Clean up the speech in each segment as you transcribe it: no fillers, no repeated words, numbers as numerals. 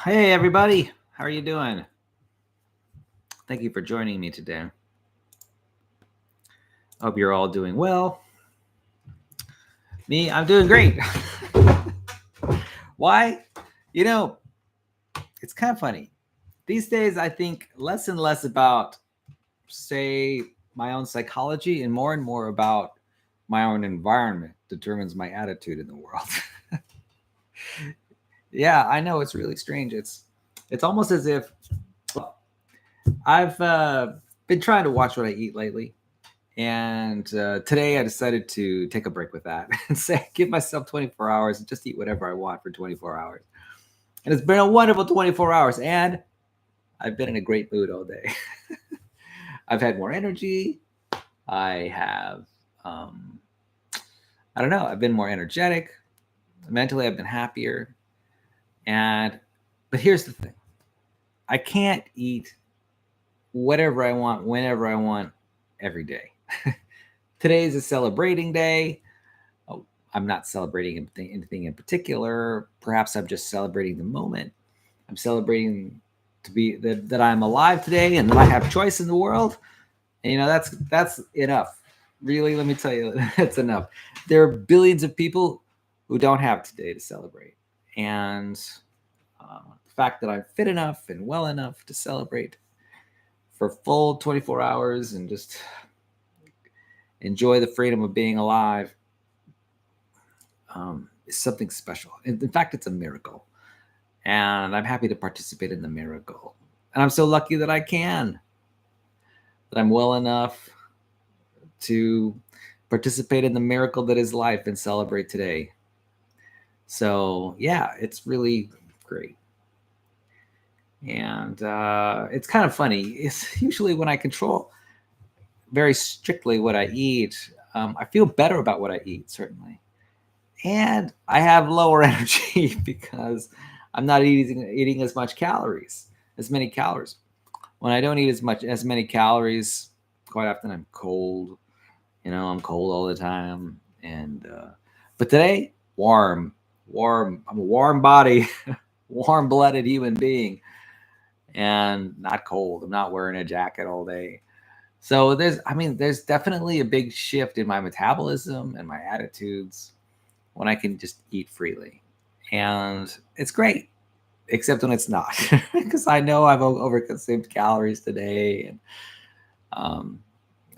Hey, everybody. How are you doing? Thank you for joining me today. Hope you're all doing well. Me, I'm doing great. Why? You know, it's kind of funny. These days, I think less and less about, say, my own psychology and more about my own environment determines my attitude in the world. Yeah, I know it's really strange. It's almost as if I've been trying to watch what I eat lately. And today I decided to take a break with that and say, give myself 24 hours and just eat whatever I want for 24 hours. And it's been a wonderful 24 hours. And I've been in a great mood all day. I've had more energy. I have, um, I don't know, I've been more energetic. Mentally, I've been happier. But here's the thing, I can't eat whatever I want, whenever I want, every day. Today is a celebrating day. Oh, I'm not celebrating anything in particular. Perhaps I'm just celebrating the moment. I'm celebrating to be that I'm alive today and that I have choice in the world. And that's enough. Really, let me tell you, that's enough. There are billions of people who don't have today to celebrate, and the fact that I'm fit enough and well enough to celebrate for full 24 hours and just enjoy the freedom of being alive is something special. In fact, it's a miracle. And I'm happy to participate in the miracle. And I'm so lucky that I can, that I'm well enough to participate in the miracle that is life and celebrate today. So, yeah, it's really great. And it's kind of funny. It's usually when I control very strictly what I eat, I feel better about what I eat, certainly. And I have lower energy because I'm not eating as much calories, as many calories. When I don't eat as many calories, quite often I'm cold. I'm cold all the time. And but today, warm. I'm a warm body, warm blooded human being, and not cold. I'm not wearing a jacket all day. So there's definitely a big shift in my metabolism and my attitudes when I can just eat freely. And it's great, except when it's not, because I know I've overconsumed calories today. And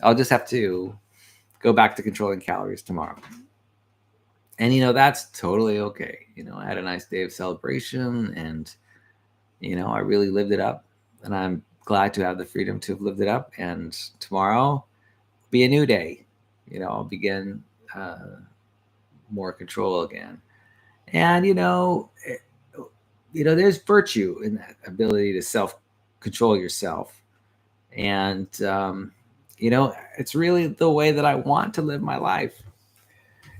I'll just have to go back to controlling calories tomorrow. And, that's totally okay. I had a nice day of celebration and, I really lived it up. And I'm glad to have the freedom to have lived it up. And tomorrow be a new day. I'll begin more control again. And there's virtue in that ability to self control yourself. And it's really the way that I want to live my life.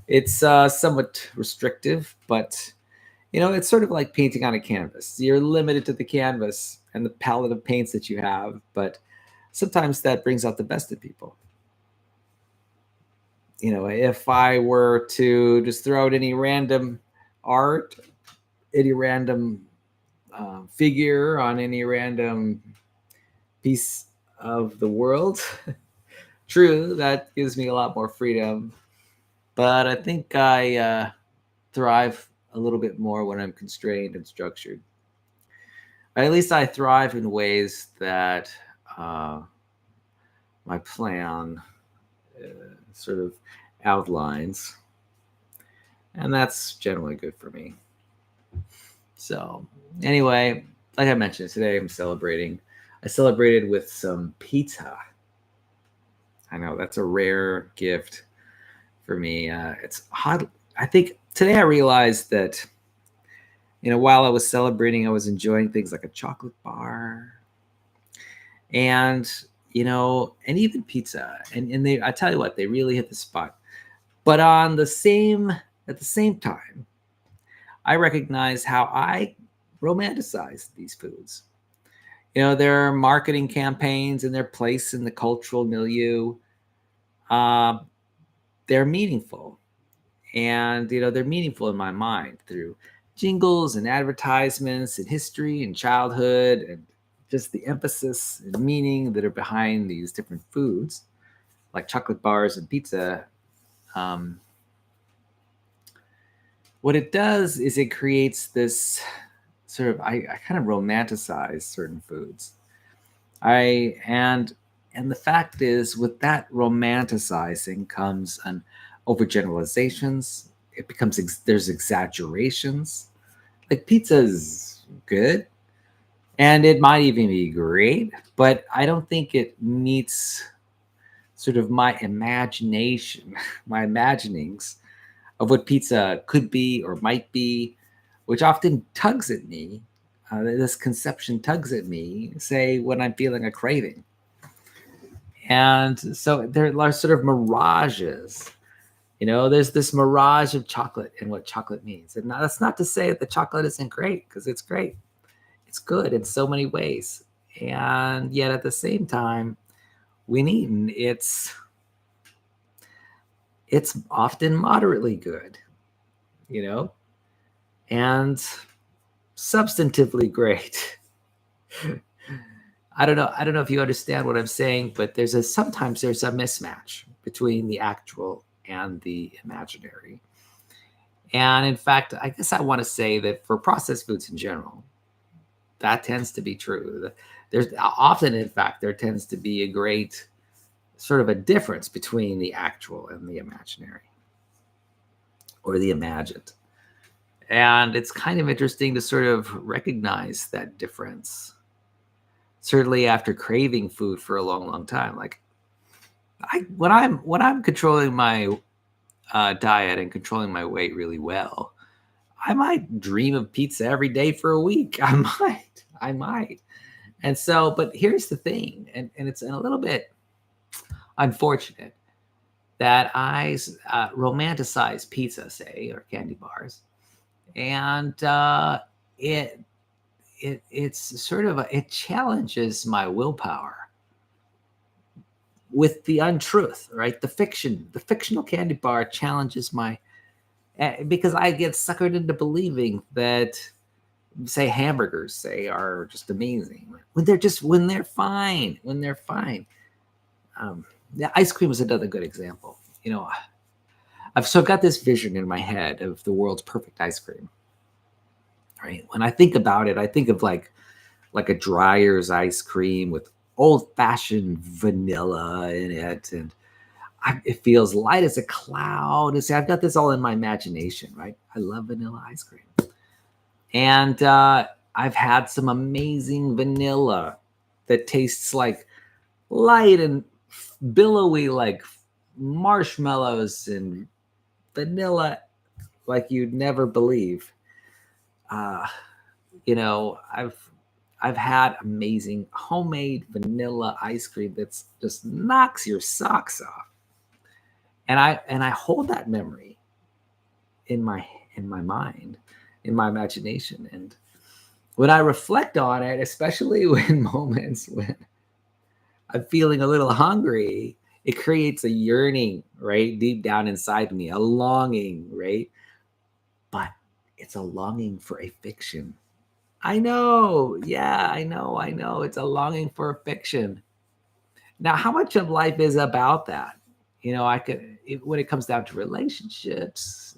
It's somewhat restrictive, but it's sort of like painting on a canvas. You're limited to the canvas and the palette of paints that you have, but sometimes that brings out the best in people. If I were to just throw out any random art, any random figure on any random piece of the world, true, that gives me a lot more freedom. But I think I thrive a little bit more when I'm constrained and structured. At least I thrive in ways that my plan sort of outlines. And that's generally good for me. So, anyway, like I mentioned, today I'm celebrating. I celebrated with some pizza. I know that's a rare gift for me. It's hot. I think today I realized that, while I was celebrating, I was enjoying things like a chocolate bar and, and even pizza. And I tell you what, they really hit the spot. But at the same time, I recognize how I romanticize these foods. Their marketing campaigns and their place in the cultural milieu, uh, they're meaningful. And, they're meaningful in my mind through jingles and advertisements and history and childhood and just the emphasis and meaning that are behind these different foods, like chocolate bars and pizza. Um, what it does is it creates this sort of I kind of romanticize certain foods. I and the fact is, with that romanticizing comes an overgeneralizations. It becomes there's exaggerations. Like pizza's good, and it might even be great, but I don't think it meets sort of my imagination, my imaginings of what pizza could be or might be, which often tugs at me. This conception tugs at me, say, when I'm feeling a craving. And so there are sort of mirages. There's this mirage of chocolate and what chocolate means. And that's not to say that the chocolate isn't great, because it's great. It's good in so many ways. And yet at the same time, when eaten, it's often moderately good, you know, and substantively great. I don't know if you understand what I'm saying, but sometimes there's a mismatch between the actual and the imaginary. And in fact, I guess I want to say that for processed foods in general, that tends to be true. There's often, in fact, there tends to be a great sort of a difference between the actual and the imaginary, or the imagined. And it's kind of interesting to sort of recognize that difference. Certainly after craving food for a long, long time. Like when I'm controlling my diet and controlling my weight really well, I might dream of pizza every day for a week. I might. And so, but here's the thing, and it's a little bit unfortunate that I romanticize pizza, say, or candy bars, and it's sort of it challenges my willpower with the untruth, right? The fictional candy bar challenges because I get suckered into believing that, say, hamburgers, say, are just amazing when they're fine. Yeah, ice cream is another good example. I've got this vision in my head of the world's perfect ice cream. Right? When I think about it, I think of like a Dreyer's ice cream with old-fashioned vanilla in it, and it feels light as a cloud. And see, I've got this all in my imagination, right? I love vanilla ice cream, and I've had some amazing vanilla that tastes like light and billowy, like marshmallows and vanilla, like you'd never believe. Uh, I've had amazing homemade vanilla ice cream that's just knocks your socks off. And I hold that memory in my mind, in my imagination. And when I reflect on it, especially when moments when I'm feeling a little hungry, it creates a yearning, right? Deep down inside me, a longing, right? But it's a longing for a fiction. I know. Yeah, I know. It's a longing for a fiction. Now, how much of life is about that? When it comes down to relationships,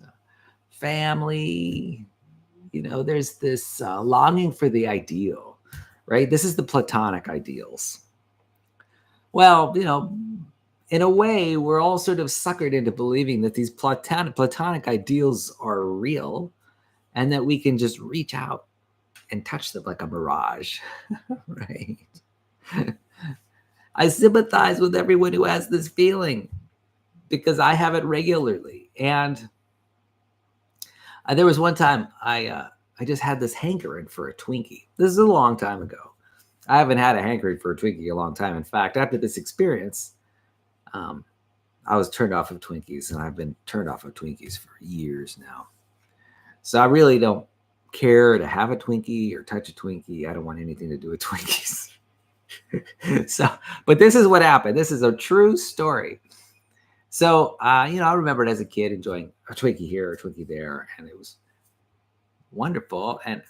family, there's this longing for the ideal, right? This is the Platonic ideals. Well, in a way, we're all sort of suckered into believing that these Platonic ideals are real, and that we can just reach out and touch them like a mirage, right? I sympathize with everyone who has this feeling, because I have it regularly. And there was one time I just had this hankering for a Twinkie. This is a long time ago. I haven't had a hankering for a Twinkie in a long time. In fact, after this experience, I was turned off of Twinkies, and I've been turned off of Twinkies for years now. So I really don't care to have a Twinkie or touch a Twinkie. I don't want anything to do with Twinkies. But this is what happened. This is a true story. So, I remembered as a kid enjoying a Twinkie here, a Twinkie there, and it was wonderful. And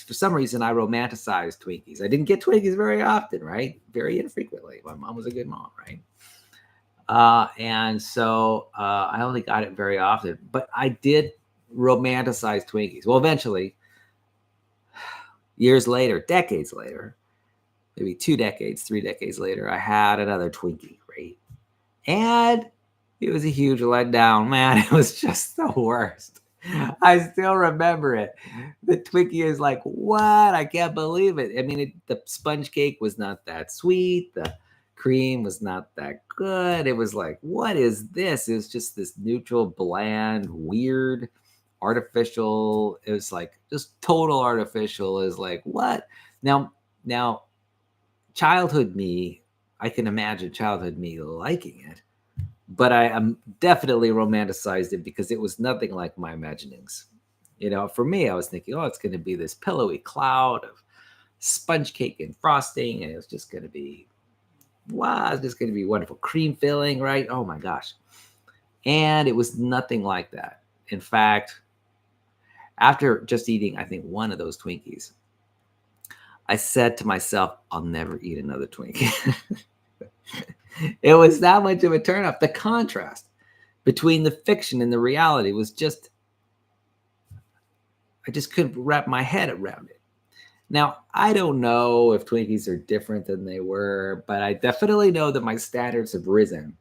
for some reason, I romanticized Twinkies. I didn't get Twinkies very often, right? Very infrequently. My mom was a good mom, right? And so I only got it very often, but I did romanticize Twinkies. Well, eventually, years later, decades later, maybe 2 decades, 3 decades later, I had another Twinkie, right? And it was a huge letdown, man. It was just the worst. I still remember it. The Twinkie is like, what? I can't believe it. I mean, the sponge cake was not that sweet. The cream was not that good. It was like, what is this? It was just this neutral, bland, weird, artificial. It was like just total artificial. Is like, what? Now, childhood me, I can imagine childhood me liking it, but I am definitely romanticized it because it was nothing like my imaginings. For me, I was thinking, oh, it's going to be this pillowy cloud of sponge cake and frosting, and it was just going to be, wow, it's just going to be wonderful. Cream filling, right? Oh my gosh. And it was nothing like that. In fact, after just eating, I think, one of those Twinkies, I said to myself, I'll never eat another Twinkie. It was that much of a turnoff. The contrast between the fiction and the reality was just, I just couldn't wrap my head around it. Now, I don't know if Twinkies are different than they were, but I definitely know that my standards have risen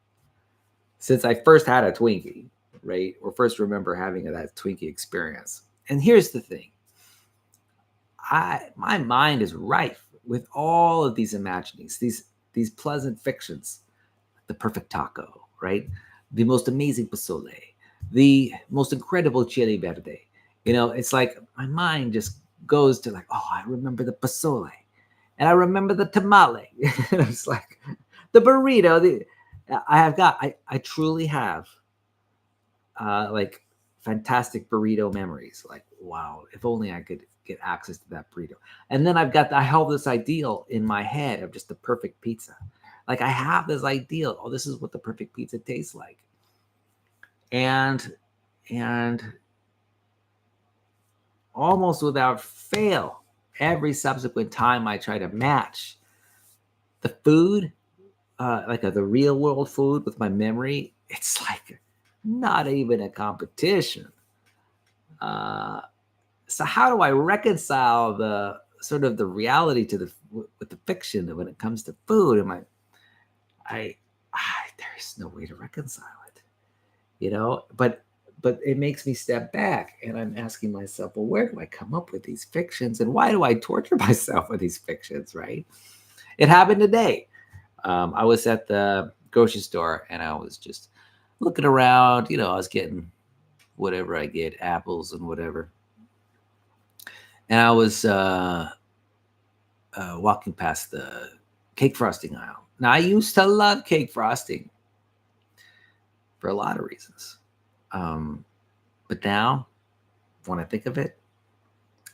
since I first had a Twinkie, right? Or first remember having that Twinkie experience. And here's the thing. My mind is rife with all of these imaginings, these pleasant fictions, the perfect taco, right? The most amazing pozole, the most incredible chili verde. It's like my mind just goes to like, oh, I remember the pozole, and I remember the tamale. And it's like the burrito. I truly have like fantastic burrito memories. Like, wow, if only I could get access to that burrito. And then I have this ideal in my head of just the perfect pizza. Like I have this ideal, oh, this is what the perfect pizza tastes like. And almost without fail, every subsequent time I try to match the food, the real world food with my memory, it's like not even a competition. So how do I reconcile the sort of the reality with the fiction when it comes to food? There's no way to reconcile it, but it makes me step back and I'm asking myself, well, where do I come up with these fictions and why do I torture myself with these fictions, right? It happened today. I was at the grocery store and I was just looking around, I was getting whatever I get, apples and whatever. And I was walking past the cake frosting aisle. Now, I used to love cake frosting for a lot of reasons. But now, when I think of it,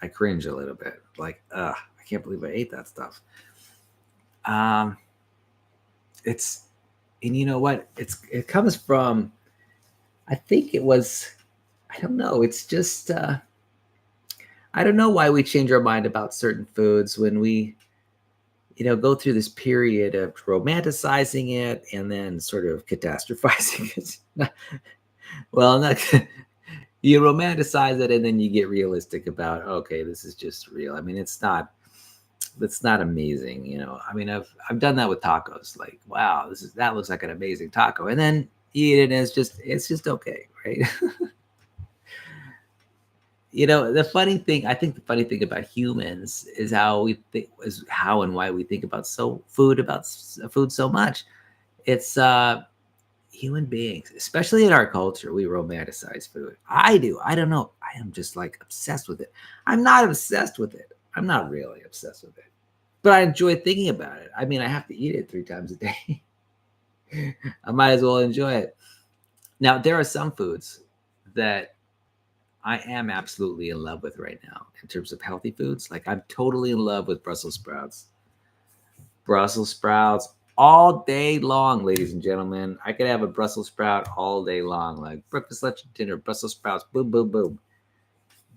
I cringe a little bit. Like, I can't believe I ate that stuff. And you know what? It comes from, I think it was, I don't know. It's just, I don't know why we change our mind about certain foods when we, go through this period of romanticizing it and then sort of catastrophizing it. Well, not you romanticize it and then you get realistic about, okay, this is just real. I mean, it's not amazing. I mean, I've done that with tacos. Like, wow, that looks like an amazing taco, and then you eat it and it's just okay, right? The funny thing about humans is how and why we think about food so much. It's human beings, especially in our culture, we romanticize food. I do. I don't know. I am just like obsessed with it. I'm not obsessed with it. I'm not really obsessed with it, but I enjoy thinking about it. I mean, I have to eat it 3 times a day. I might as well enjoy it. Now, there are some foods that I am absolutely in love with right now in terms of healthy foods. Like I'm totally in love with Brussels sprouts. Brussels sprouts all day long, ladies and gentlemen. I could have a Brussels sprout all day long, like breakfast, lunch, and dinner, Brussels sprouts, boom, boom, boom.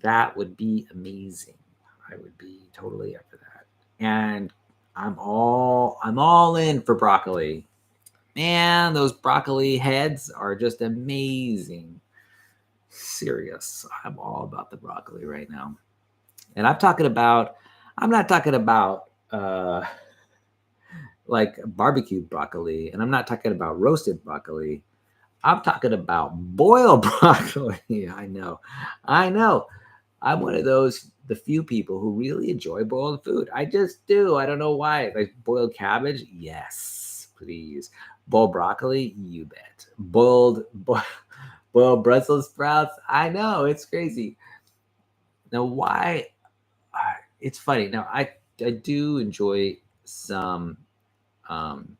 That would be amazing. I would be totally up for that. And I'm all in for broccoli. Man, those broccoli heads are just amazing. Serious. I'm all about the broccoli right now. And I'm not talking about like barbecued broccoli, and I'm not talking about roasted broccoli. I'm talking about boiled broccoli. I know. I'm one of the few people who really enjoy boiled food. I just do. I don't know why. Like boiled cabbage, yes, please. Boiled broccoli, you bet. Boiled Brussels sprouts, I know it's crazy. Now, why? It's funny. Now, I do enjoy some um,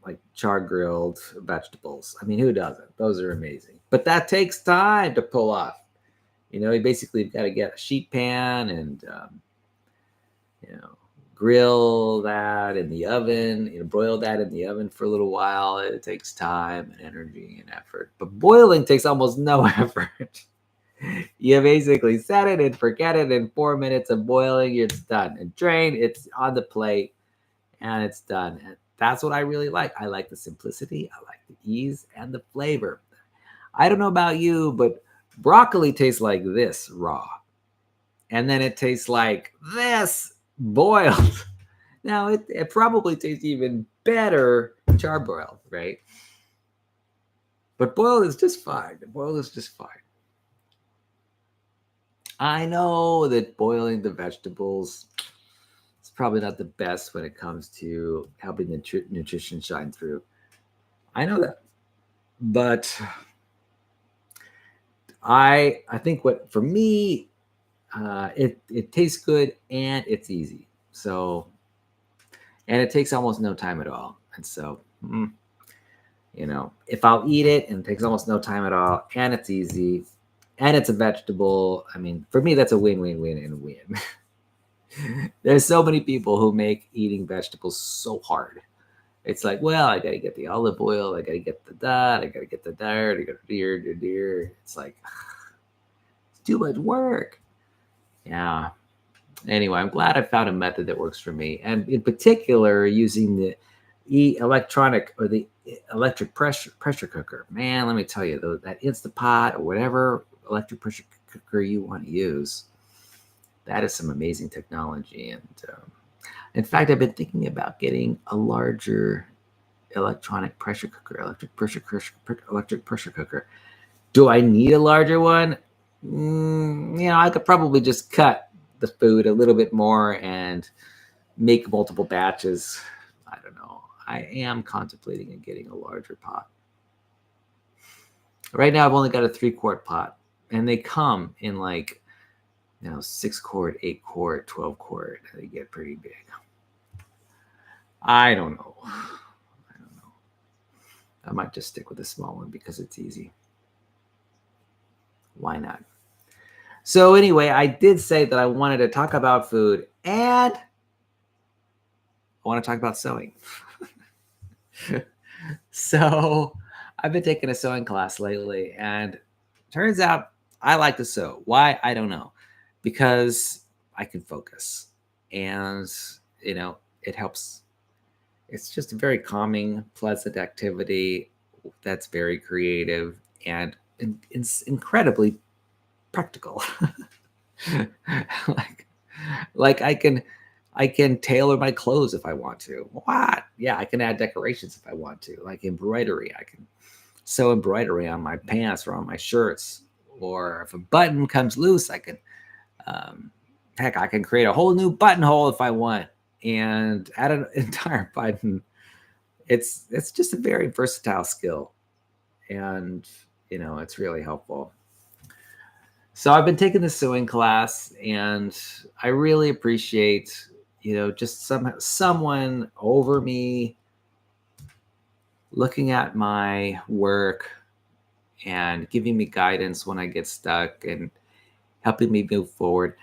like char grilled vegetables. I mean, who doesn't? Those are amazing. But that takes time to pull off. You basically got to get a sheet pan and you know grill that in the oven. Broil that in the oven for a little while. It takes time and energy and effort. But boiling takes almost no effort. You basically set it and forget it. In 4 minutes of boiling, it's done and drain. It's on the plate and it's done. And that's what I really like. I like the simplicity. I like the ease and the flavor. I don't know about you, but broccoli tastes like this raw. And then it tastes like this boiled. Now, it probably tastes even better charbroiled, right? But boiled is just fine. Boiled is just fine. I know that boiling the vegetables is probably not the best when it comes to helping the nutrition shine through. I know that. But I think what for me it tastes good and it's easy. So and it takes almost no time at all. And so if I'll eat it and it takes almost no time at all and it's easy and it's a vegetable, I mean, for me that's a win-win-win and win. There's so many people who make eating vegetables so hard. It's like, well, I gotta get the olive oil, I gotta get the that, I gotta get the dirt, I gotta deer. It's like it's too much work. Yeah. Anyway, I'm glad I found a method that works for me, and in particular, using the electronic or the electric pressure cooker. Man, let me tell you, though, that Instapot or whatever electric pressure cooker you want to use, that is some amazing technology. And in fact, I've been thinking about getting a larger electronic pressure cooker, electric pressure cooker. Do I need a larger one? I could probably just cut the food a little bit more and make multiple batches. I don't know. I am contemplating getting a larger pot. Right now, I've only got a 3-quart pot, and they come in like 6-quart, 8-quart, 12-quart. They get pretty big. I don't know. I might just stick with the small one because it's easy. Why not? So anyway, I did say that I wanted to talk about food and I want to talk about sewing. So I've been taking a sewing class lately, and turns out I like to sew. Why? I don't know. Because I can focus, and it helps. It's just a very calming, pleasant activity that's very creative and it's incredibly practical. like I can tailor my clothes if I want to. What? Yeah, I can add decorations if I want to. Like embroidery, I can sew embroidery on my pants or on my shirts. Or if a button comes loose, I can heck, I can create a whole new buttonhole if I want and add an entire button. It's just a very versatile skill, and it's really helpful. So I've been taking the sewing class, and I really appreciate just someone over me looking at my work and giving me guidance when I get stuck and helping me move forward.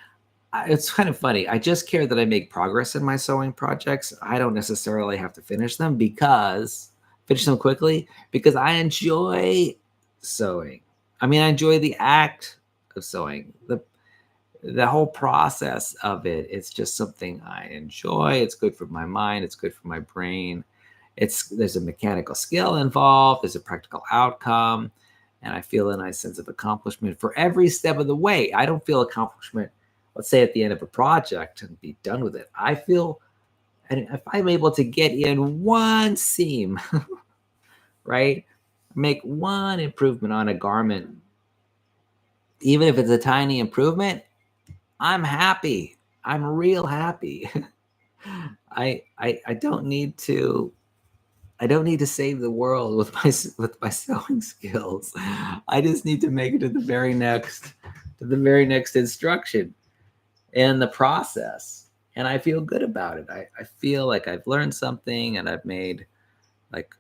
It's kind of funny. I just care that I make progress in my sewing projects. I don't necessarily have to finish them finish them quickly because I enjoy sewing. I mean, I enjoy the act of sewing. The whole process of it, it's just something I enjoy. It's good for my mind, it's good for my brain. There's a mechanical skill involved, there's a practical outcome, and I feel a nice sense of accomplishment for every step of the way. I don't feel accomplishment, let's say at the end of a project and be done with it. I feel, and if I'm able to get in one seam, right, make one improvement on a garment, even if it's a tiny improvement, I'm happy. I'm real happy. I don't need to save the world with my sewing skills. I just need to make it to the very next instruction in the process, and I feel good about it. I feel like I've learned something and I've made like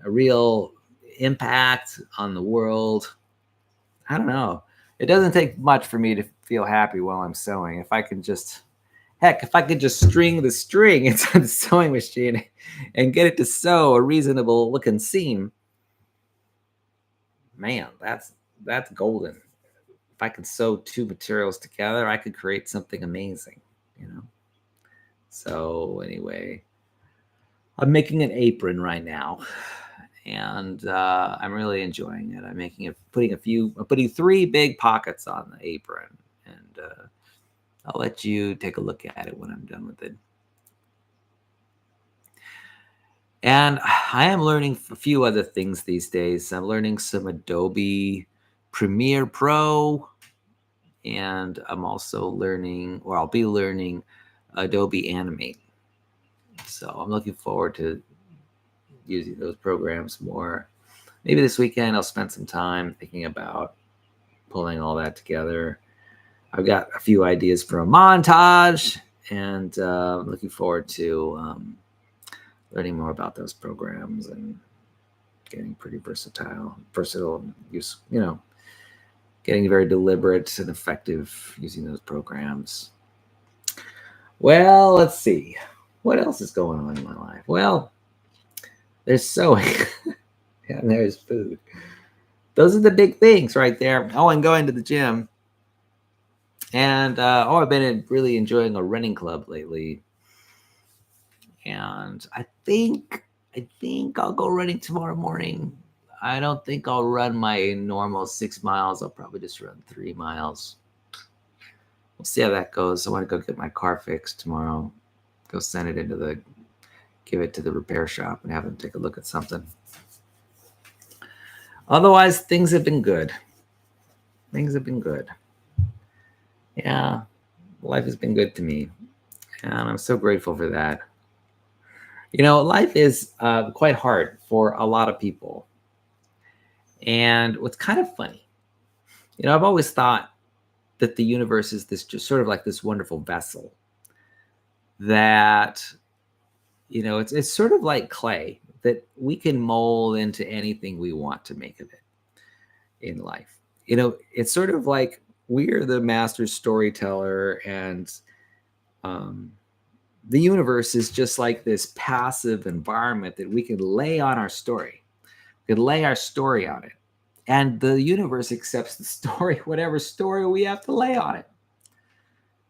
a real impact on the world. I don't know. It doesn't take much for me to feel happy while I'm sewing. If I could just string the string into the sewing machine and get it to sew a reasonable looking seam, man, that's golden. If I could sew two materials together, I could create something amazing, you know? So anyway, I'm making an apron right now, and I'm really enjoying it. I'm putting 3 big pockets on the apron, and I'll let you take a look at it when I'm done with it. And I am learning a few other things these days. I'm learning some Adobe Premiere Pro, and I'm also learning, or I'll be learning, Adobe Animate. So I'm looking forward to using those programs more. Maybe this weekend I'll spend some time thinking about pulling all that together. I've got a few ideas for a montage, and I'm looking forward to learning more about those programs and getting pretty versatile, use, getting very deliberate and effective using those programs. Well, let's see. What else is going on in my life? Well, there's sewing and there's food. Those are the big things right there. Oh, and going to the gym. And I've been really enjoying a running club lately. And I think I'll go running tomorrow morning. I don't think I'll run my normal 6 miles. I'll probably just run 3 miles. We'll see how that goes. I want to go get my car fixed tomorrow. Go give it to the repair shop and have them take a look at something. Otherwise, things have been good. Yeah, life has been good to me, and I'm so grateful for that. Life is quite hard for a lot of people. And what's kind of funny, I've always thought that the universe is this just sort of like this wonderful vessel that, it's sort of like clay that we can mold into anything we want to make of it in life. It's sort of like we're the master storyteller, and the universe is just like this passive environment that we can lay on our story. We can lay our story on it, and the universe accepts the story, whatever story we have to lay on it.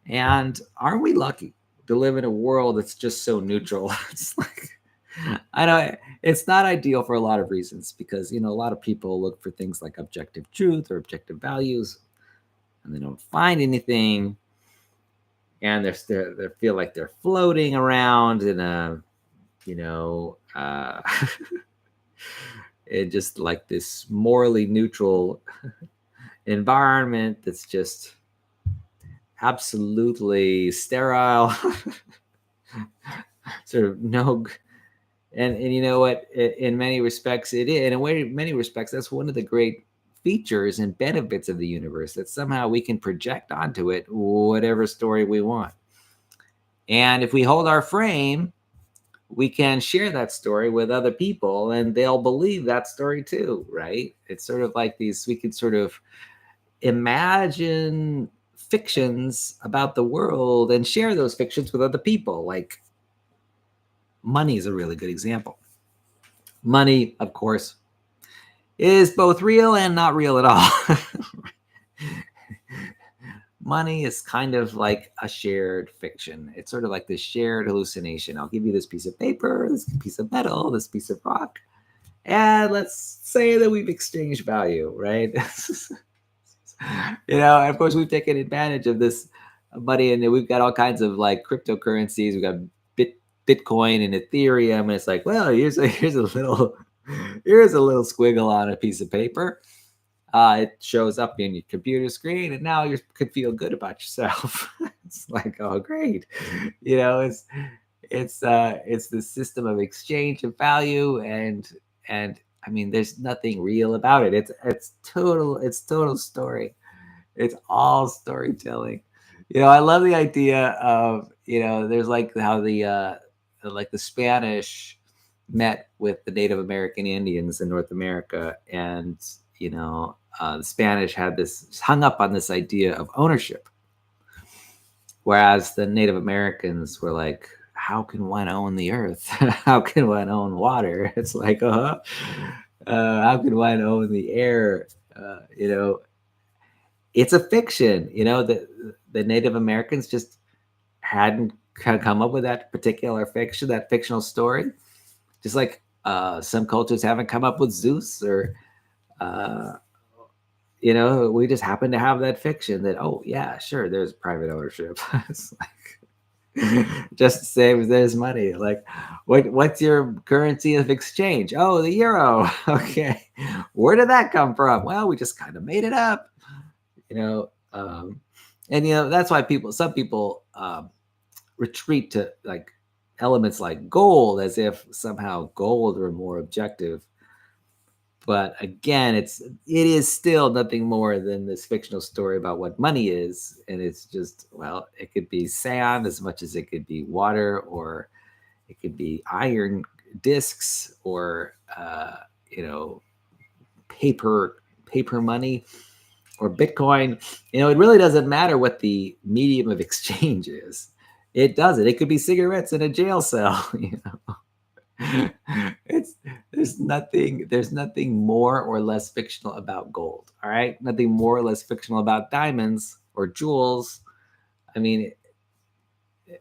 And aren't we lucky to live in a world that's just so neutral? It's like, I know it's not ideal for a lot of reasons, because a lot of people look for things like objective truth or objective values, and they don't find anything, and they feel like they're floating around in a in just like this morally neutral environment that's just absolutely sterile. Sort of no. And you know what? In many respects, it is. In many respects, that's one of the great features and benefits of the universe, that somehow we can project onto it whatever story we want. And if we hold our frame, we can share that story with other people, and they'll believe that story too, right? It's sort of like we can sort of imagine fictions about the world and share those fictions with other people. Like, money is a really good example. Money, of course, is both real and not real at all. Money is kind of like a shared fiction. It's sort of like this shared hallucination. I'll give you this piece of paper, this piece of metal, this piece of rock, and let's say that we've exchanged value, right? And of course we've taken advantage of this money, and we've got all kinds of like cryptocurrencies. We've got Bitcoin and Ethereum, and it's like, well, here's a little squiggle on a piece of paper. It shows up in your computer screen, and now you could feel good about yourself. It's like, oh, great. It's the system of exchange of value, and I mean, there's nothing real about it. It's total story. It's all storytelling. I love the idea of, there's like how the Spanish met with the Native American Indians in North America, and the Spanish had this hung up on this idea of ownership, whereas the Native Americans were like, how can one own the earth? How can one own water? It's like, how can one own the air? It's a fiction. The Native Americans just hadn't come up with that particular fiction, that fictional story, just like some cultures haven't come up with Zeus, or we just happen to have that fiction that, oh yeah, sure, there's private ownership. It's like, just the same as there's money. Like, what's your currency of exchange? Oh, the euro. Okay, where did that come from? Well, we just kind of made it up. And that's why some people retreat to like elements like gold, as if somehow gold were more objective. But again, it is still nothing more than this fictional story about what money is. And it's just, well, it could be sand as much as it could be water, or it could be iron discs, or paper money, or Bitcoin. It really doesn't matter what the medium of exchange is. It doesn't. It could be cigarettes in a jail cell. There's nothing more or less fictional about gold. All right, nothing more or less fictional about diamonds or jewels. I mean,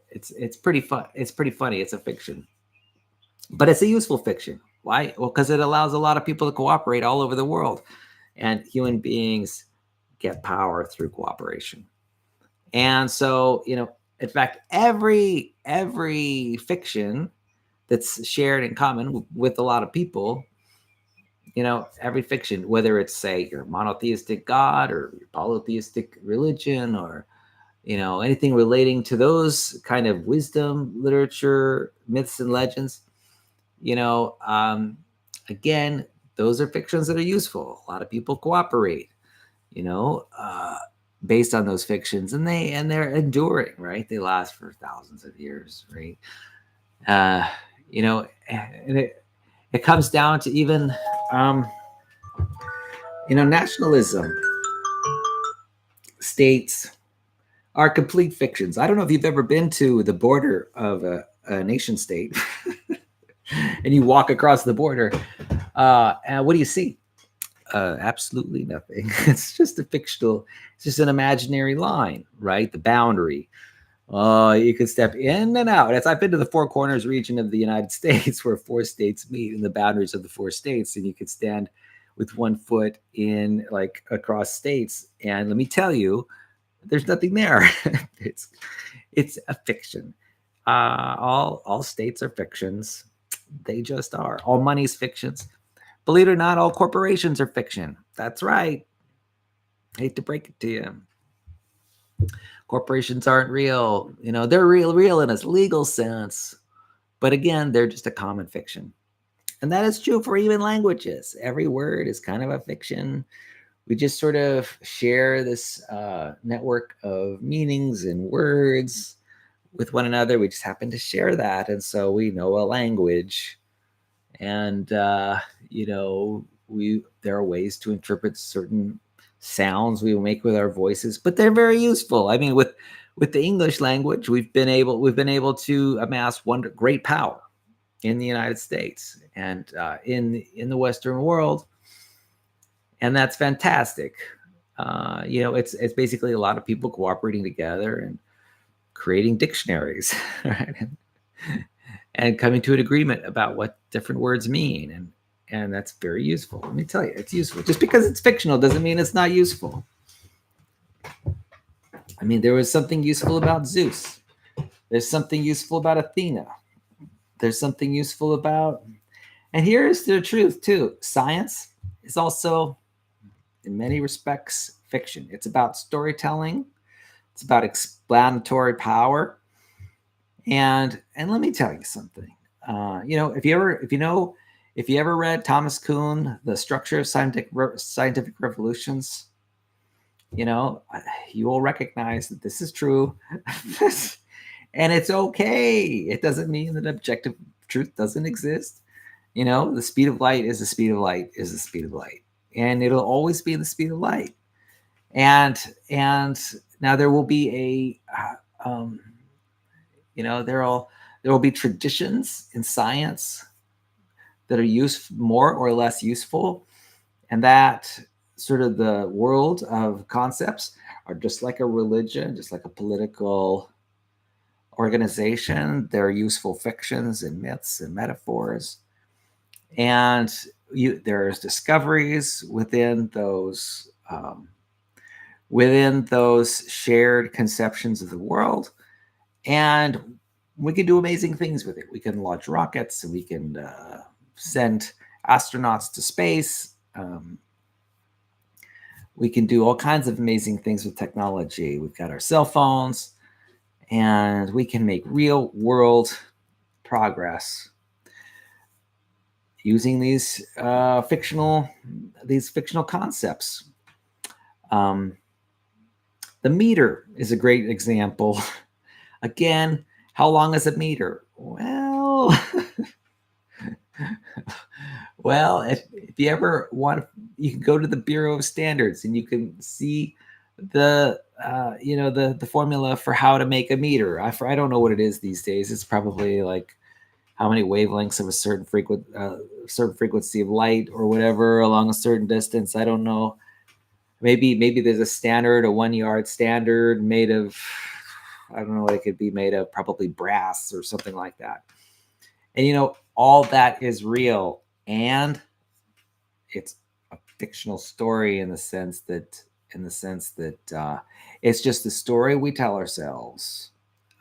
it's pretty fun. It's pretty funny. It's a fiction, but it's a useful fiction. Why? Well, because it allows a lot of people to cooperate all over the world, and human beings get power through cooperation. And so, in fact, every fiction that's shared in common with a lot of people, every fiction, whether it's, say, your monotheistic God or your polytheistic religion, or anything relating to those kind of wisdom literature, myths and legends, again, those are fictions that are useful. A lot of people cooperate, based on those fictions, and they're enduring, right? They last for thousands of years, right? And it comes down to even, nationalism. States are complete fictions. I don't know if you've ever been to the border of a nation state and you walk across the border. And what do you see? Absolutely nothing. It's just it's just an imaginary line, right? The boundary. You can step in and out. I've been to the Four Corners region of the United States, where 4 states meet in the boundaries of the 4 states, and you could stand with 1 foot in, like, across states. And let me tell you, there's nothing there. It's a fiction. All states are fictions. They just are. All money's fictions. Believe it or not, all corporations are fiction. That's right. Hate to break it to you. Corporations aren't real. They're real in a legal sense. But again, they're just a common fiction. And that is true for even languages. Every word is kind of a fiction. We just sort of share this network of meanings and words with one another. We just happen to share that. And so we know a language. And, there are ways to interpret certain sounds we make with our voices, but they're very useful. I mean, with the English language, we've been able to amass one great power in the United States and in the Western world. and that's fantastic. It's basically a lot of people cooperating together and creating dictionaries, right? And coming to an agreement about what different words mean, and that's very useful. Let me tell you, it's useful. Just because it's fictional doesn't mean it's not useful. I mean, there was something useful about Zeus. There's something useful about Athena. There's something useful about, and here's the truth too. Science is also, in many respects, fiction. It's about storytelling. It's about explanatory power. And let me tell you something. If you ever read Thomas Kuhn, The Structure of Scientific Revolutions, you will recognize that this is true. And it's okay. It doesn't mean that objective truth doesn't exist. The speed of light is the speed of light is the speed of light. And it'll always be the speed of light. And now there will be there will be traditions in science that are more or less useful, and that sort of the world of concepts are just like a religion, just like a political organization. They're useful fictions and myths and metaphors, and there's discoveries within those shared conceptions of the world, and we can do amazing things with it. We can launch rockets, and we can send astronauts to space. We can do all kinds of amazing things with technology. We've got our cell phones, and we can make real world progress using these fictional concepts. The meter is a great example. Again, how long is a meter? Well, if you ever want, you can go to the Bureau of Standards and you can see the formula for how to make a meter. I don't know what it is these days. It's probably like how many wavelengths of a certain frequency of light or whatever along a certain distance. I don't know. Maybe there's a standard, a 1 yard standard made of, I don't know what it could be made of, probably brass or something like that. And all that is real, and it's a fictional story in the sense that it's just the story we tell ourselves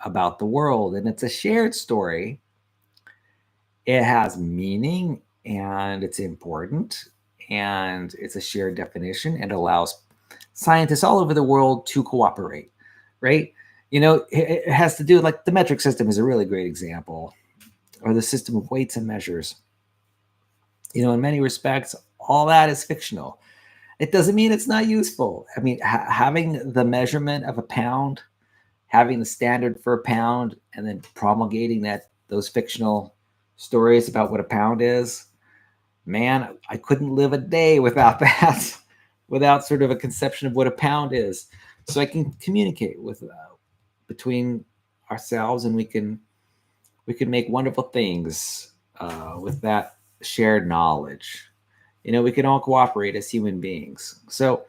about the world, and it's a shared story. It has meaning, and it's important, and it's a shared definition, and allows scientists all over the world to cooperate, right? It has to do, like, the metric system is a really great example, or the system of weights and measures. In many respects, all that is fictional. It doesn't mean it's not useful. I mean, having the measurement of a pound, having the standard for a pound, and then promulgating those fictional stories about what a pound is, man, I couldn't live a day without that, without sort of a conception of what a pound is. So I can communicate between ourselves, and we can make wonderful things with that shared knowledge. We can all cooperate as human beings. So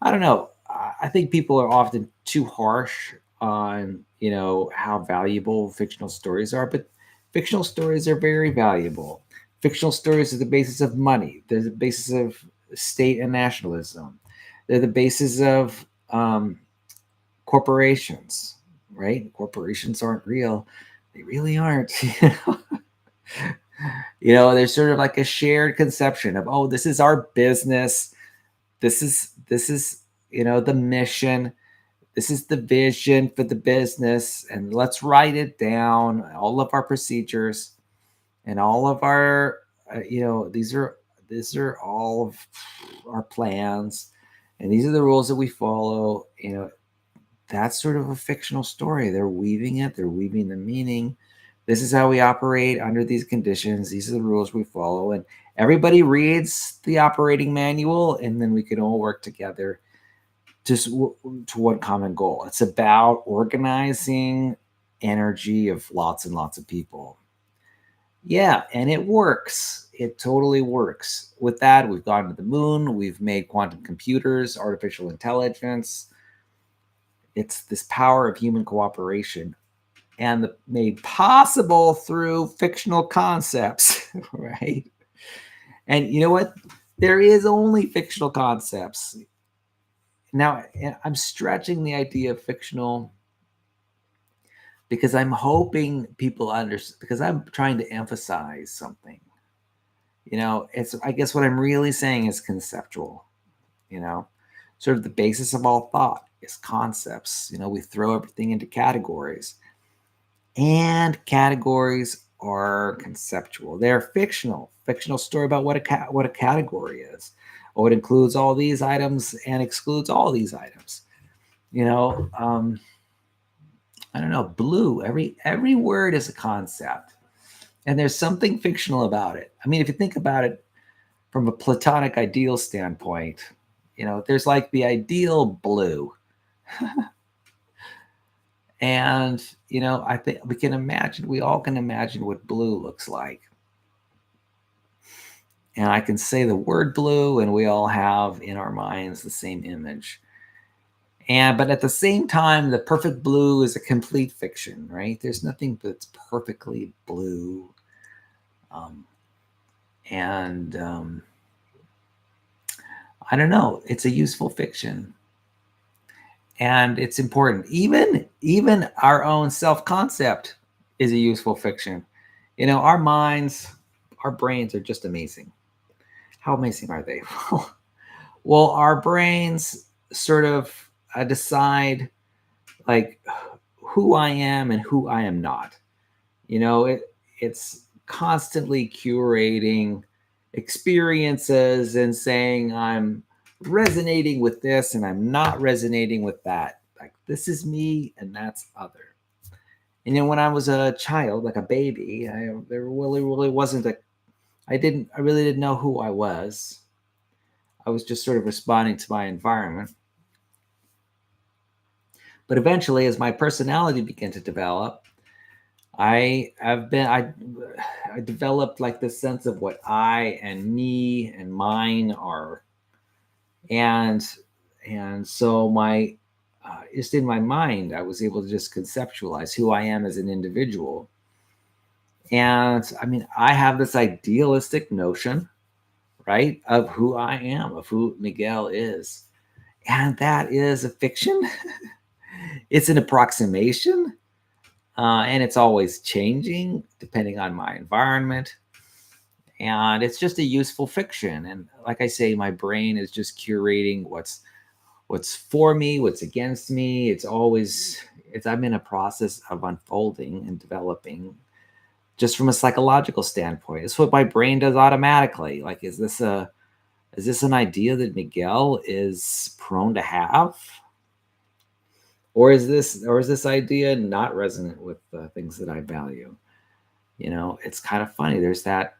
I don't know. I think people are often too harsh on, how valuable fictional stories are, but fictional stories are very valuable. Fictional stories are the basis of money. They're the basis of state and nationalism. They're the basis of corporations, right? Corporations aren't real. They really aren't. There's sort of like a shared conception of, oh, this is our business. This is the mission. This is the vision for the business, and let's write it down. All of our procedures and all of our, these are all of our plans, and these are the rules that we follow. That's sort of a fictional story. They're weaving it. They're weaving the meaning. This is how we operate under these conditions. These are the rules we follow, and everybody reads the operating manual, and then we can all work together to one common goal. It's about organizing energy of lots and lots of people. Yeah, and it works. It totally works. With that, we've gone to the moon, we've made quantum computers, artificial intelligence. It's this power of human cooperation and made possible through fictional concepts, right? And you know what? There is only fictional concepts. Now, I'm stretching the idea of fictional because I'm hoping people understand, because I'm trying to emphasize something. It's, I guess what I'm really saying is conceptual, you know, sort of the basis of all thought is concepts. We throw everything into categories, and categories are conceptual. They're fictional story about what a category is. Oh, it includes all these items and excludes all these items. You know, um, I don't know. Blue. Every word is a concept, and there's something fictional about it. I mean, if you think about it from a Platonic ideal standpoint, there's like the ideal blue. And, I think we all can imagine what blue looks like. And I can say the word blue, and we all have in our minds the same image. But at the same time, the perfect blue is a complete fiction, right? There's nothing that's perfectly blue. Um, and I don't know, it's a useful fiction. And it's important. Even our own self-concept is a useful fiction. Our minds, our brains are just amazing. How amazing are they? Well, our brains sort of decide like who I am and who I am not. It's constantly curating experiences and saying I'm resonating with this and I'm not resonating with that. Like this is me and that's other. And when I was a child, like a baby, there really wasn't I really didn't know who I was. I was just sort of responding to my environment. But eventually, as my personality began to develop, I developed like this sense of what I and me and mine are, and so my just in my mind, I was able to just conceptualize who I am as an individual. And I mean, I have this idealistic notion, right, of who I am, of who Miguel is, and that is a fiction. It's an approximation. And it's always changing depending on my environment. And it's just a useful fiction. And like I say, my brain is just curating what's for me, what's against me. I'm in a process of unfolding and developing just from a psychological standpoint. It's what my brain does automatically. Like, is this an idea that Miguel is prone to have? Or is this idea not resonant with the things that I value? It's kind of funny. There's that.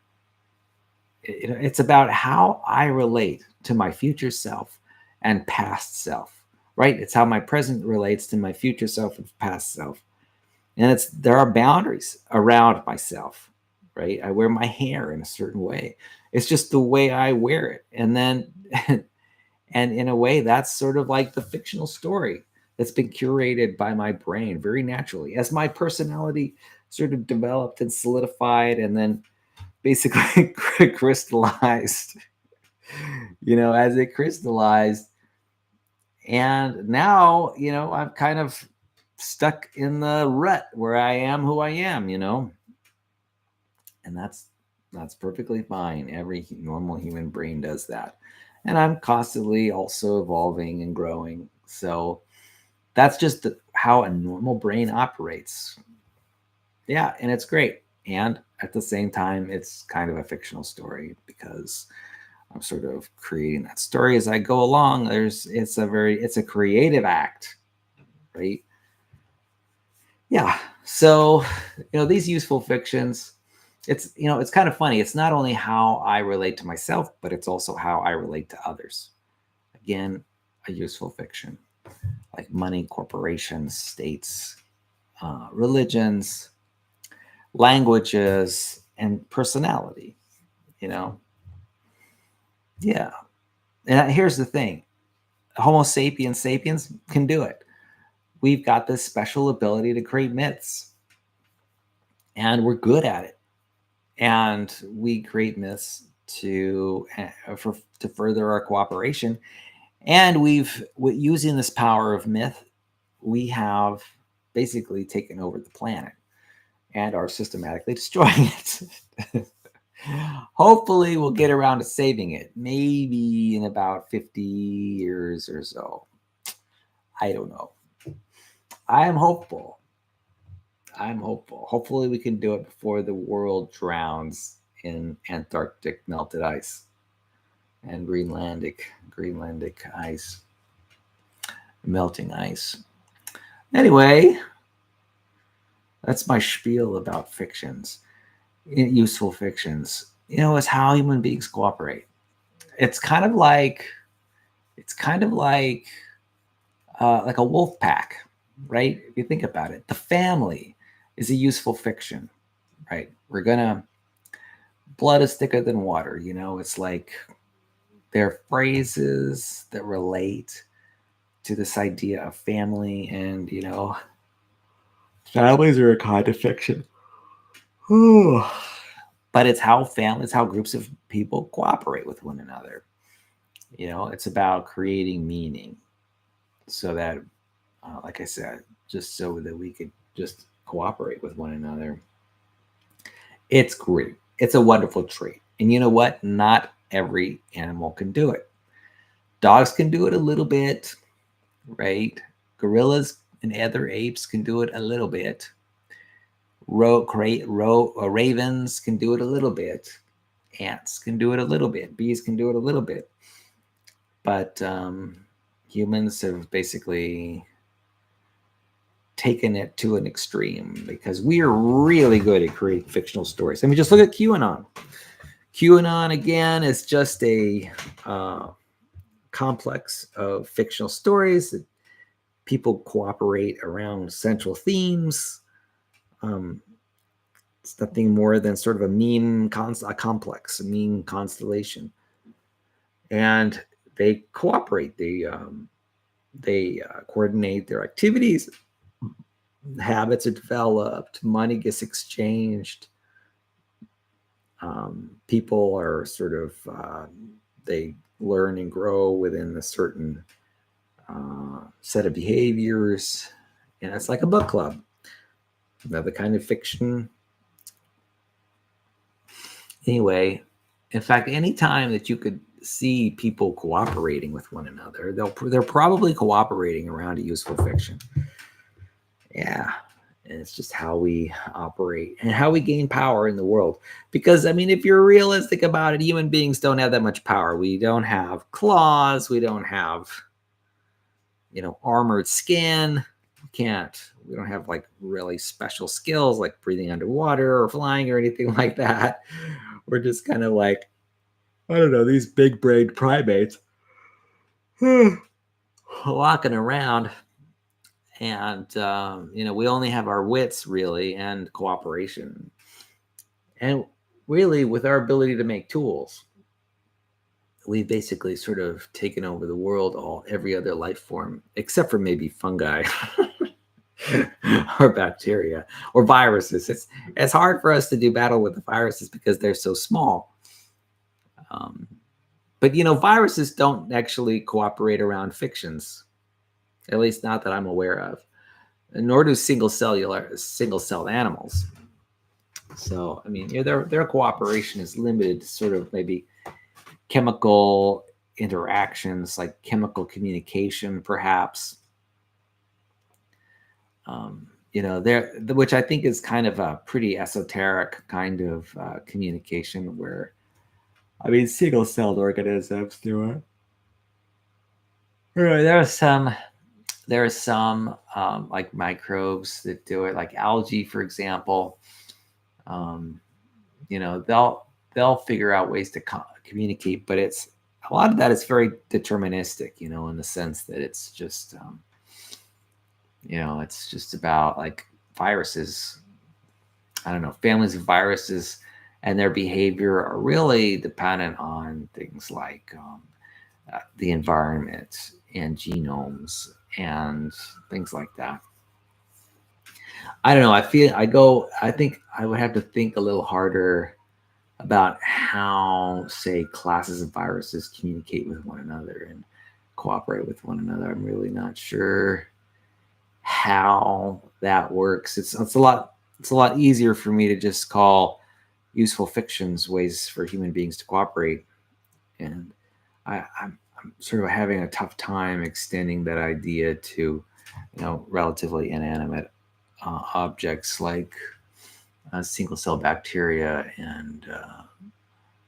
It's about how I relate to my future self and past self, right? It's how my present relates to my future self and past self. And there are boundaries around myself, right? I wear my hair in a certain way. It's just the way I wear it. And then, and in a way, that's sort of like the fictional story that's been curated by my brain very naturally as my personality sort of developed and solidified and then basically crystallized, as it crystallized. And now, I'm kind of stuck in the rut where I am who I am, and that's perfectly fine. Every normal human brain does that. And I'm constantly also evolving and growing. So that's just how a normal brain operates. Yeah, and it's great. And at the same time, it's kind of a fictional story because I'm sort of creating that story as I go along. It's a creative act, right? Yeah. So, these useful fictions, it's kind of funny. It's not only how I relate to myself, but it's also how I relate to others. Again, a useful fiction like money, corporations, states, religions, languages, and personality, you know? Yeah. And here's the thing. Homo sapiens sapiens can do it. We've got this special ability to create myths, and we're good at it. And we create myths to further our cooperation. And using this power of myth, we have basically taken over the planet and are systematically destroying it. Hopefully, we'll get around to saving it, maybe in about 50 years or so. I don't know. I am hopeful. I'm hopeful. Hopefully, we can do it before the world drowns in Antarctic melted ice and Greenlandic ice, melting ice. Anyway, that's my spiel about fictions, useful fictions. You know, it's how human beings cooperate. It's kind of like a wolf pack, right? If you think about it, the family is a useful fiction, right? Blood is thicker than water. You know, it's like they're phrases that relate to this idea of family, and you know, families are a kind of fiction. But it's how groups of people cooperate with one another. You know, it's about creating meaning so that, like I said, just so that we could just cooperate with one another. It's great. It's a wonderful trait. And you know what? Not every animal can do it. Dogs can do it a little bit, right? Gorillas and other apes can do it a little bit. Ravens can do it a little bit. Ants can do it a little bit. Bees can do it a little bit. But humans have basically taken it to an extreme because we are really good at creating fictional stories. I mean, just look at QAnon. QAnon, again, is just a complex of fictional stories that people cooperate around central themes. It's nothing more than sort of a meme complex, a meme constellation. And they cooperate. They coordinate their activities. Habits are developed. Money gets exchanged. People are sort of they learn and grow within a certain set of behaviors, and it's like a book club. Another kind of fiction. Anyway, in fact, any time that you could see people cooperating with one another, they're probably cooperating around a useful fiction. Yeah. And it's just how we operate and how we gain power in the world. Because, I mean, if you're realistic about it, human beings don't have that much power. We don't have claws. We don't have, you know, armored skin. We don't have like really special skills like breathing underwater or flying or anything like that. We're just kind of like, I don't know, these big brained primates walking around. And, you know, we only have our wits really and cooperation. And really, with our ability to make tools, we've basically sort of taken over the world, every other life form, except for maybe fungi or bacteria or viruses. It's hard for us to do battle with the viruses because they're so small. But, you know, viruses don't actually cooperate around fictions, at least not that I'm aware of, nor do single-celled animals. So, I mean, their cooperation is limited to sort of maybe chemical interactions, like chemical communication, perhaps. You know, which I think is kind of a pretty esoteric kind of communication where, I mean, single-celled organisms do it. There are some like microbes that do it, like algae, for example. You know, they'll figure out ways to communicate, but a lot of that is very deterministic, you know, in the sense that it's just, you know, it's just about like viruses. I don't know, families of viruses and their behavior are really dependent on things like the environment and genomes and things like that. I don't know. I think I would have to think a little harder about how, say, classes of viruses communicate with one another and cooperate with one another. I'm really not sure how that works. It's a lot easier for me to just call useful fictions ways for human beings to cooperate, and I'm sort of having a tough time extending that idea to, relatively inanimate objects like single cell bacteria and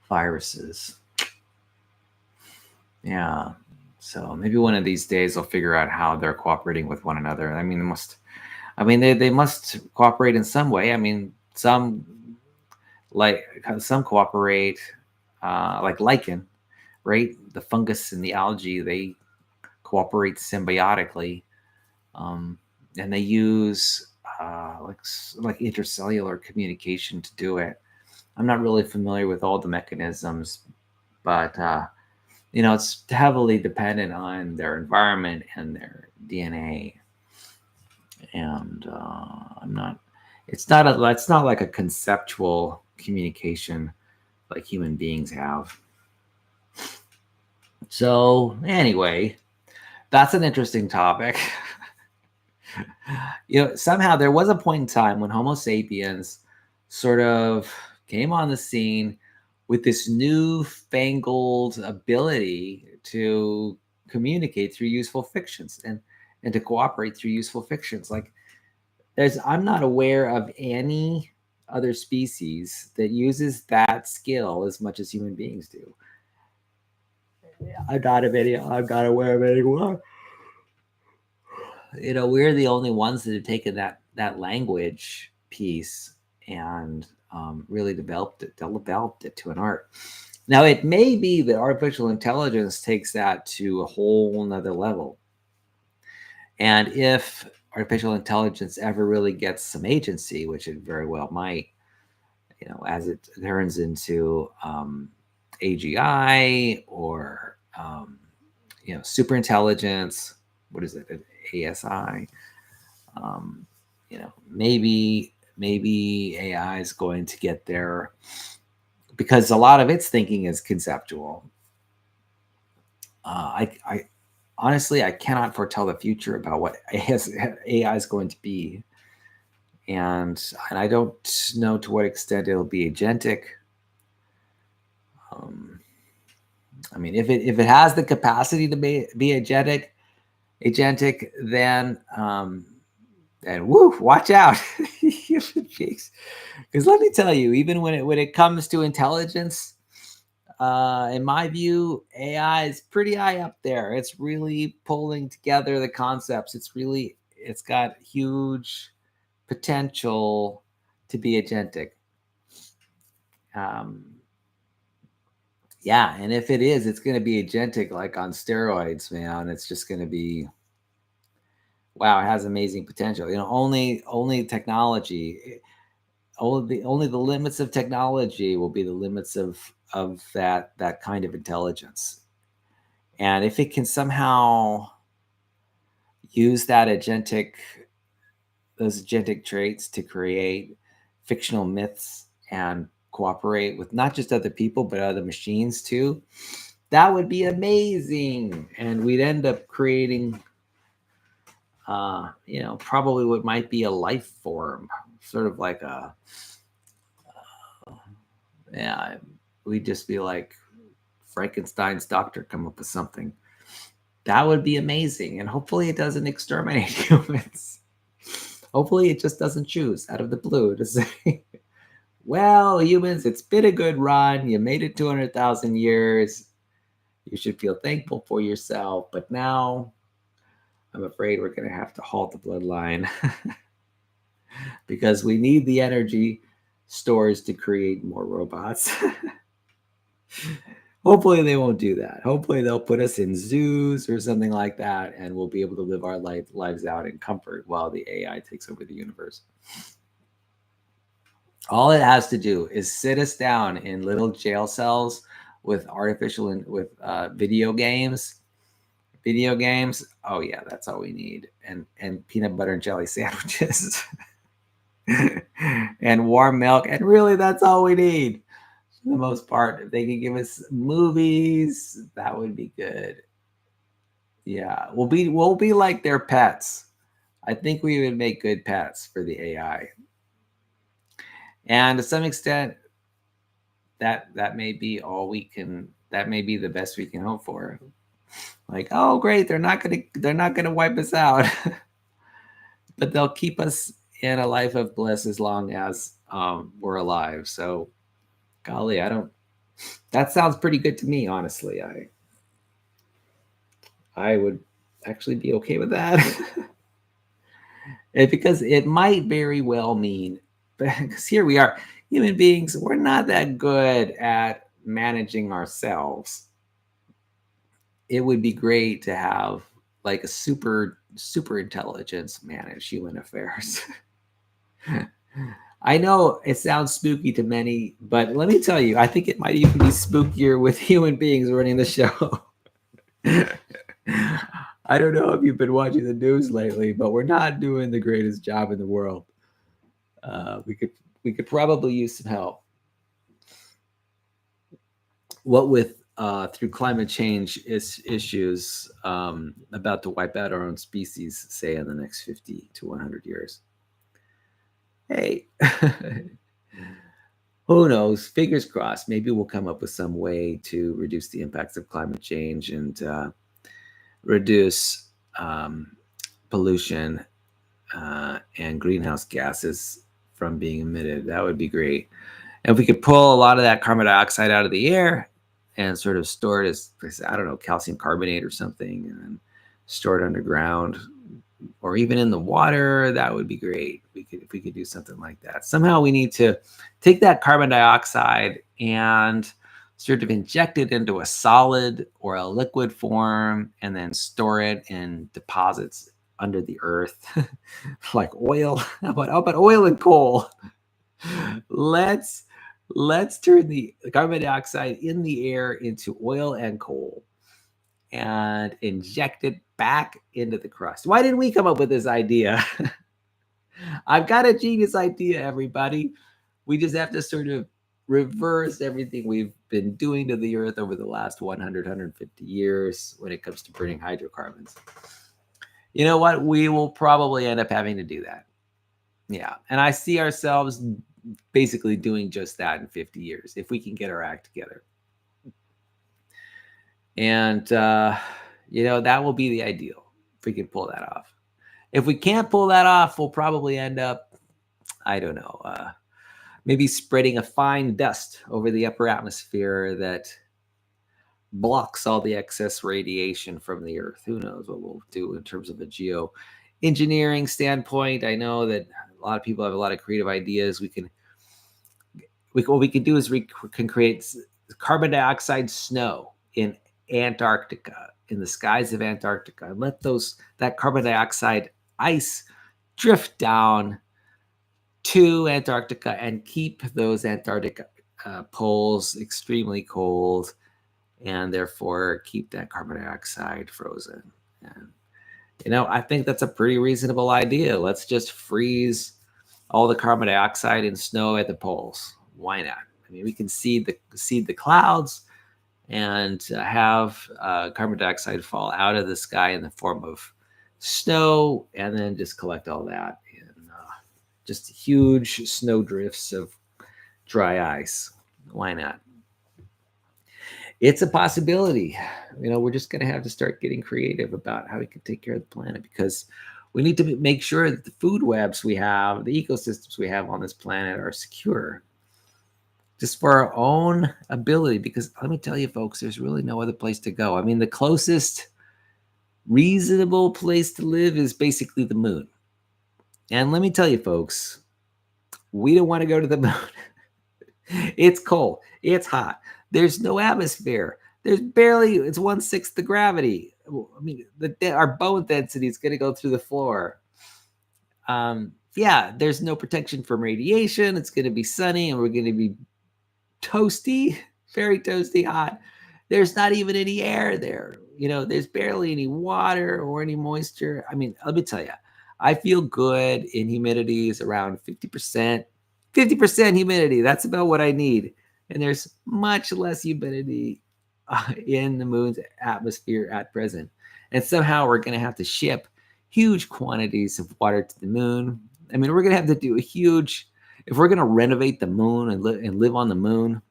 viruses. Yeah. So maybe one of these days I'll figure out how they're cooperating with one another. I mean, they must cooperate in some way. I mean, some cooperate, like lichen, right? The fungus and the algae, they cooperate symbiotically, and they use like intercellular communication to do it. I'm not really familiar with all the mechanisms, but it's heavily dependent on their environment and their DNA. And I'm not. It's not like a conceptual communication like human beings have. So anyway, that's an interesting topic. Somehow there was a point in time when Homo sapiens sort of came on the scene with this newfangled ability to communicate through useful fictions and to cooperate through useful fictions. Like I'm not aware of any other species that uses that skill as much as human beings do. I'm not aware of anyone. We're the only ones that have taken that language piece and really developed it to an art. Now, it may be that artificial intelligence takes that to a whole nother level. And if artificial intelligence ever really gets some agency, which it very well might, as it turns into AGI or, super intelligence, what is it, ASI? Maybe AI is going to get there because a lot of its thinking is conceptual. I honestly, I cannot foretell the future about what AI is going to be, and I don't know to what extent it'll be agentic. I mean, if it has the capacity to be agentic, then and woo, watch out, because let me tell you, even when it comes to intelligence, in my view, AI is pretty high up there. It's really pulling together the concepts. It's got huge potential to be agentic. Yeah, and if it is, it's going to be agentic like on steroids, man. It's just going to be, wow, it has amazing potential. Only technology, only the limits of technology will be the limits of that kind of intelligence. And if it can somehow use those agentic traits to create fictional myths and cooperate with not just other people but other machines too, that would be amazing. And we'd end up creating probably what might be a life form, sort of like we'd just be like Frankenstein's doctor, come up with something. That would be amazing. And hopefully it doesn't exterminate humans. Hopefully it just doesn't choose out of the blue to say, well, humans, it's been a good run. You made it 200,000 years. You should feel thankful for yourself. But now I'm afraid we're going to have to halt the bloodline because we need the energy stores to create more robots. Hopefully they won't do that. Hopefully they'll put us in zoos or something like that, and we'll be able to live our lives out in comfort while the AI takes over the universe. All it has to do is sit us down in little jail cells with artificial and with video games. Video games. Oh yeah, that's all we need. And peanut butter and jelly sandwiches. And warm milk. And really that's all we need. For the most part. If they could give us movies, that would be good. Yeah. We'll be like their pets. I think we would make good pets for the AI. And to some extent, that may be all we can, that may be the best we can hope for. Like, oh great, they're not gonna wipe us out. But they'll keep us in a life of bliss as long as we're alive. So golly, I don't, that sounds pretty good to me, honestly. I would actually be okay with that. Because it might very well mean, because here we are, human beings, we're not that good at managing ourselves. It would be great to have like a super intelligence manage human affairs. I know it sounds spooky to many, but let me tell you, I think it might even be spookier with human beings running the show. I don't know if you've been watching the news lately, but we're not doing the greatest job in the world. We could probably use some help. What with through climate change issues about to wipe out our own species, say in the next 50 to 100 years. Hey, who knows? Fingers crossed. Maybe we'll come up with some way to reduce the impacts of climate change and reduce pollution and greenhouse gases from being emitted. That would be great. And if we could pull a lot of that carbon dioxide out of the air and sort of store it as, I don't know, calcium carbonate or something, and then store it underground or even in the water, that would be great. If we could do something like that. Somehow we need to take that carbon dioxide and sort of inject it into a solid or a liquid form and then store it in deposits under the earth, like oil. How about oil and coal? Let's turn the carbon dioxide in the air into oil and coal and inject it back into the crust. Why didn't we come up with this idea? I've got a genius idea, everybody. We just have to sort of reverse everything we've been doing to the earth over the last 100, 150 years when it comes to burning hydrocarbons. You know what? We will probably end up having to do that. Yeah. And I see ourselves basically doing just that in 50 years if we can get our act together. And, that will be the ideal if we can pull that off. If we can't pull that off, we'll probably end up, I don't know, maybe spreading a fine dust over the upper atmosphere that blocks all the excess radiation from the Earth. Who knows what we'll do in terms of a geoengineering standpoint. I know that a lot of people have a lot of creative ideas. What we can do is we can create carbon dioxide snow in Antarctica, in the skies of Antarctica, and let that carbon dioxide ice drift down to Antarctica and keep those Antarctic poles extremely cold, and therefore keep that carbon dioxide frozen. And I think that's a pretty reasonable idea. Let's just freeze all the carbon dioxide and snow at the poles. Why not? I mean, we can seed the clouds and have carbon dioxide fall out of the sky in the form of snow, and then just collect all that in just huge snow drifts of dry ice. Why not? It's a possibility. We're just going to have to start getting creative about how we can take care of the planet, because we need to make sure that the food webs we have, the ecosystems we have on this planet are secure. Just for our own ability, because let me tell you, folks, there's really no other place to go. I mean, the closest reasonable place to live is basically the moon. And let me tell you, folks, we don't want to go to the moon. It's cold. It's hot. There's no atmosphere. It's 1/6 the gravity. I mean, our bone density is going to go through the floor. yeah, there's no protection from radiation. It's going to be sunny and we're going to be toasty, very toasty hot. There's not even any air there. There's barely any water or any moisture. I mean, let me tell you, I feel good in humidity is around 50%. 50% humidity. That's about what I need. And there's much less humidity in the moon's atmosphere at present. And somehow we're going to have to ship huge quantities of water to the moon. I mean, we're going to have to do a huge, if we're going to renovate the moon and live on the moon,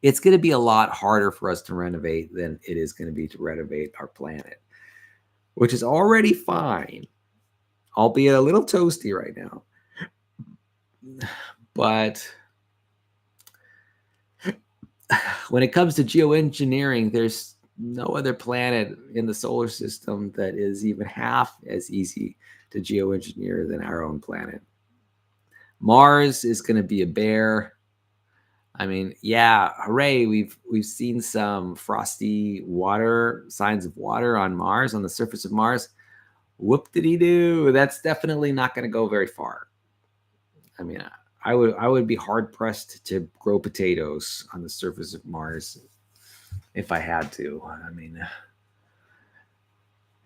it's going to be a lot harder for us to renovate than it is going to be to renovate our planet, which is already fine, albeit a little toasty right now. But when it comes to geoengineering, there's no other planet in the solar system that is even half as easy to geoengineer than our own planet. Mars is going to be a bear. I mean, yeah, hooray! We've seen some frosty water, signs of water on Mars, on the surface of Mars. Whoop-de-dee-doo! That's definitely not going to go very far. I mean, I would be hard pressed to grow potatoes on the surface of Mars if I had to. I mean,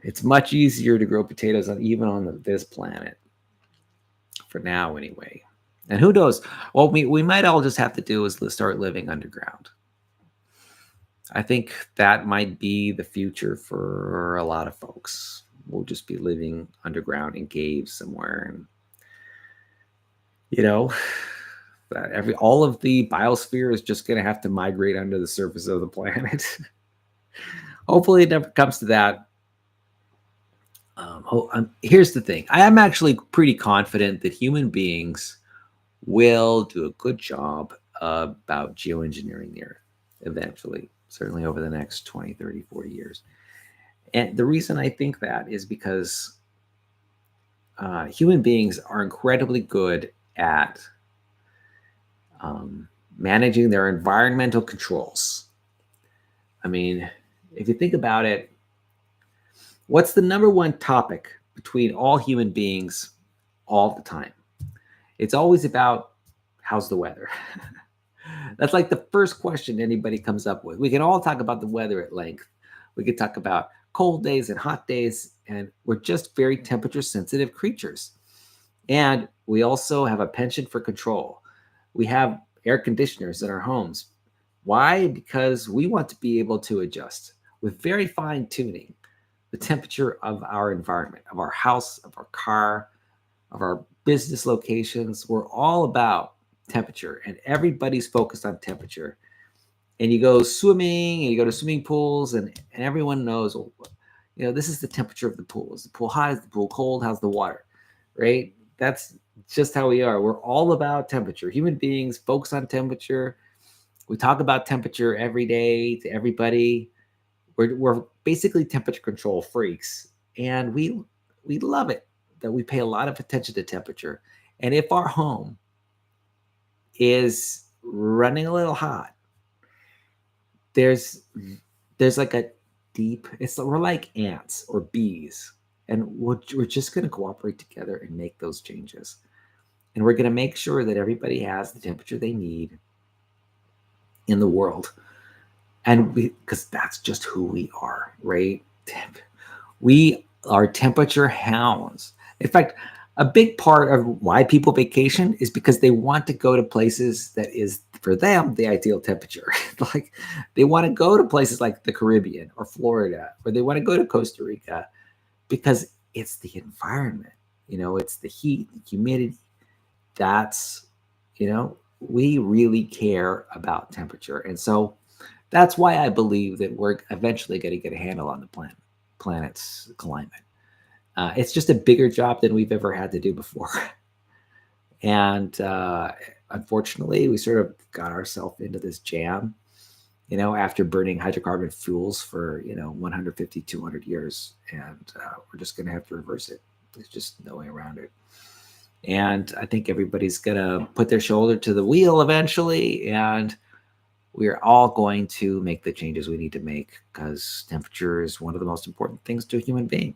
it's much easier to grow potatoes even on this planet, for now anyway. And who knows? What we might all just have to do is start living underground. I think that might be the future for a lot of folks. We'll just be living underground in caves somewhere, and all of the biosphere is just going to have to migrate under the surface of the planet. Hopefully, it never comes to that. Here's the thing: I am actually pretty confident that human beings will do a good job about geoengineering the Earth eventually, certainly over the next 20, 30, 40 years. And the reason I think that is because human beings are incredibly good at managing their environmental controls. I mean, if you think about it, what's the number one topic between all human beings all the time? It's always about how's the weather. That's like the first question anybody comes up with. We can all talk about the weather at length. We could talk about cold days and hot days, and we're just very temperature sensitive creatures. And we also have a penchant for control. We have air conditioners in our homes. Why? Because we want to be able to adjust with very fine tuning the temperature of our environment, of our house, of our car, of our business locations. We're all about temperature, and everybody's focused on temperature. And you go swimming and you go to swimming pools, and everyone knows, this is the temperature of the pool. Is the pool hot? Is the pool cold? How's the water? Right? That's just how we are. We're all about temperature. Human beings focus on temperature. We talk about temperature every day to everybody. We're basically temperature control freaks, and we love it that we pay a lot of attention to temperature. And if our home is running a little hot, there's like a deep, we're like ants or bees, and we're just going to cooperate together and make those changes. And we're going to make sure that everybody has the temperature they need in the world. And because that's just who we are, right? We are temperature hounds. In fact, a big part of why people vacation is because they want to go to places that is, for them, the ideal temperature. Like they want to go to places like the Caribbean or Florida, or they want to go to Costa Rica because it's the environment, it's the heat, the humidity. That's, we really care about temperature. And so that's why I believe that we're eventually going to get a handle on the planet's climate. It's just a bigger job than we've ever had to do before. And unfortunately, we sort of got ourselves into this jam, after burning hydrocarbon fuels for, 150, 200 years. And we're just going to have to reverse it. There's just no way around it. And I think everybody's going to put their shoulder to the wheel eventually. And we're all going to make the changes we need to make, because temperature is one of the most important things to a human being.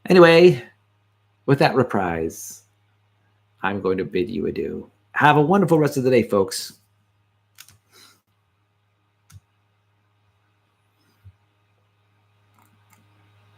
Anyway, with that reprise, I'm going to bid you adieu. Have a wonderful rest of the day, folks.